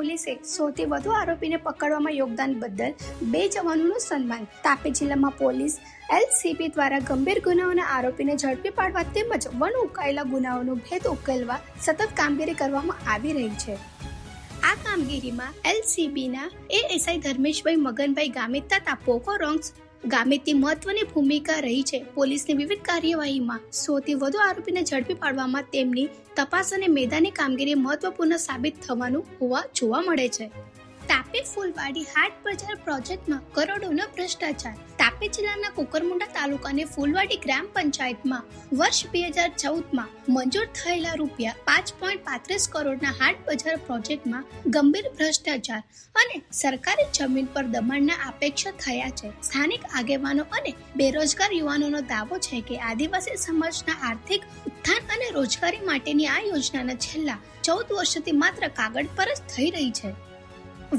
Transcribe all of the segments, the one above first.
પોલીસે સૌથી વધુ આરોપીને પકડવામાં યોગદાન બદલ 2 જવાનોનું સન્માન. તાપી જિલ્લામાં પોલીસ LCB દ્વારા ગંભીર ગુનાઓના આરોપીને ઝડપી પાડવા તેમજ વન ઉકેલાયેલા ગુનાઓનો ભેદ ઉકેલવા સતત કામગીરી કરવામાં આવી રહી છે. આ કામગીરીમાં LCBના ASI ધર્મેશભાઈ મગનભાઈ ગામિત તથા પોકો રોંગ્સ ગામિતની મહત્વની ભૂમિકા રહી છે. પોલીસની વિવિધ કાર્યવાહીમાં સૌથી વધુ આરોપીને ઝડપી પાડવામાં તેમની તપાસ અને મેદાની કામગીરી મહત્વપૂર્ણ સાબિત થવાનું જોવા મળે છે. તાપી ફૂલવાડી હાટ બજાર પ્રોજેક્ટમાં કરોડોનો ભ્રષ્ટાચાર. તાપી જિલ્લાના કુકરમુંડા તાલુકાની ફૂલવાડી ગ્રામ પંચાયતમાં વર્ષ 2014માં મંજૂર થયેલા ₹5.35 કરોડના હાટ બજાર પ્રોજેક્ટમાં ગંભીર ભ્રષ્ટાચાર અને સરકારી જમીન પર દબાણના આક્ષેપો થયા છે. સ્થાનિક આગેવાનો અને બેરોજગાર યુવાનોનો દાવો છે કે આદિવાસી સમાજના આર્થિક ઉત્થાન અને રોજગારી માટેની આ યોજના છેલ્લા 14 વર્ષથી માત્ર કાગળ પર જ થઈ રહી છે.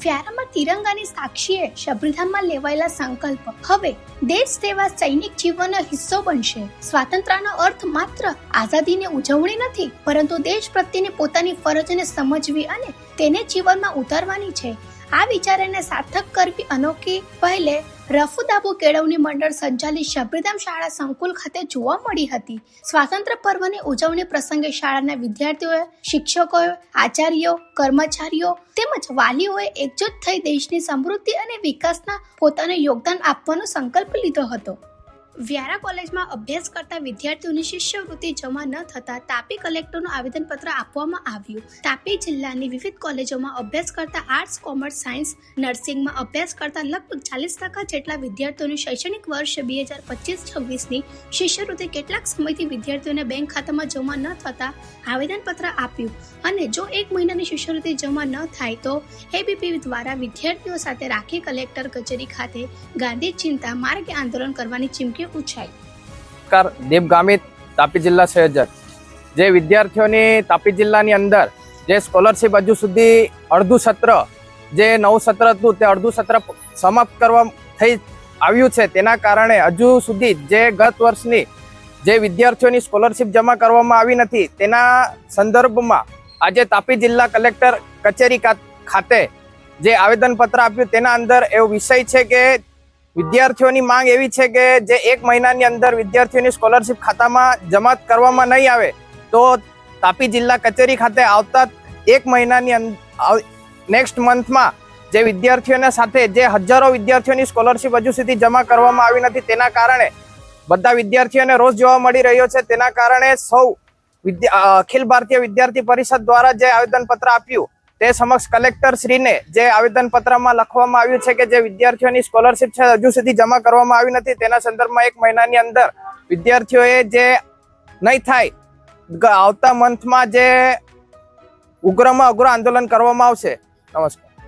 વ્યારામાં તિરંગાની સાક્ષીએ શબરીધામમાં લેવાયેલા સંકલ્પ હવે દેશ સેવા સૈનિક જીવનનો હિસ્સો બનશે. સ્વાતંત્ર્યનો અર્થ માત્ર આઝાદીની ઉજવણી નથી, પરંતુ દેશ પ્રત્યેની પોતાની ફરજને સમજવી અને તેને જીવનમાં ઉતારવાની છે. આ વિચારને સાર્થક કરવી અનોખી પહેલે રફુદાબુ કેળવણી મંડળ સંચાલિત શબરીધામ શાળા સંકુલ ખાતે જોવા મળી હતી. સ્વાતંત્ર્ય પર્વની ઉજવણી પ્રસંગે શાળાના વિદ્યાર્થીઓએ, શિક્ષકોએ, આચાર્યો, કર્મચારીઓ તેમજ વાલીઓએ એકજૂટ થઈ દેશની સમૃદ્ધિ અને વિકાસના પોતાનું યોગદાન આપવાનો સંકલ્પ લીધો હતો. વ્યારા કોલેજમાં અભ્યાસ કરતા વિદ્યાર્થીઓની શિષ્યવૃત્તિ જમા ન થતા તાપી કલેક્ટરનું આવેદનપત્ર આપવામાં આવ્યું. તાપી જિલ્લાની વિવિધ કોલેજોમાં અભ્યાસ કરતા આર્ટ્સ, કોમર્સ, સાયન્સ, નર્સિંગમાં અભ્યાસ કરતા લગભગ 40% જેટલા વિદ્યાર્થીઓની શૈક્ષણિક વર્ષ 2025-26ની શિષ્યવૃત્તિ કેટલાક સમયથી વિદ્યાર્થીઓના બેંક ખાતામાં જમા ન થતા આવેદનપત્ર આપ્યું અને જો 1 મહિનાની શિષ્યવૃત્તિ જમા ન થાય તો ABP દ્વારા વિદ્યાર્થીઓ સાથે રાખી કલેક્ટર કચેરી ખાતે ગાંધી ચિંતા માર્ગે આંદોલન કરવાની ચીમકી ઉછાઈ. દેવ ગામિત, તાપી જિલ્લા સંયોજક. જે વિદ્યાર્થીઓની તાપી જિલ્લાની અંદર જે સ્કોલરશિપ હજુ સુધી અડધું સત્ર, જે નવું સત્ર હતું તે અડધું સત્ર સમાપ્ત કરવા થઈ આવ્યું છે, તેના કારણે હજુ સુધી જે ગત વર્ષની જે વિદ્યાર્થીઓની સ્કોલરશિપ જમા કરવામાં આવી નથી, તેના સંદર્ભમાં આજે તાપી જિલ્લા કલેક્ટર કચેરી ખાતે જે આવેદનપત્ર આપ્યું તેના અંદર એવો વિષય છે કે વિદ્યાર્થીઓની માંગ એવી છે કે જે 1 મહિનાની અંદર વિદ્યાર્થીઓની સ્કોલરશિપ ખાતામાં જમા કરવામાં નહીં આવે તો તાપી જિલ્લા કચેરી ખાતે આવતા 1 મહિનાની નેક્સ્ટ મંથમાં જે વિદ્યાર્થીઓના સાથે જે હજારો વિદ્યાર્થીઓની સ્કોલરશિપ હજુ સુધી જમા કરવામાં આવી નથી, તેના કારણે બધા વિદ્યાર્થીઓને રોષ જોવા મળી રહ્યો છે. તેના કારણે સૌ અખિલ ભારતીય વિદ્યાર્થી પરિષદ દ્વારા જે આવેદનપત્ર આપ્યું તે સમક્ષ કલેક્ટર શ્રીને જે આવેદનપત્રમાં લખવામાં આવ્યું છે કે જે વિદ્યાર્થીઓની સ્કોલરશિપ છે હજુ સુધી જમા કરવામાં આવી નથી, તેના સંદર્ભમાં 1 મહિનાની અંદર વિદ્યાર્થીઓએ જે નહીં થાય આવતા મંથમાં જે ઉગ્રમાં ઉગ્ર આંદોલન કરવામાં આવશે. નમસ્કાર.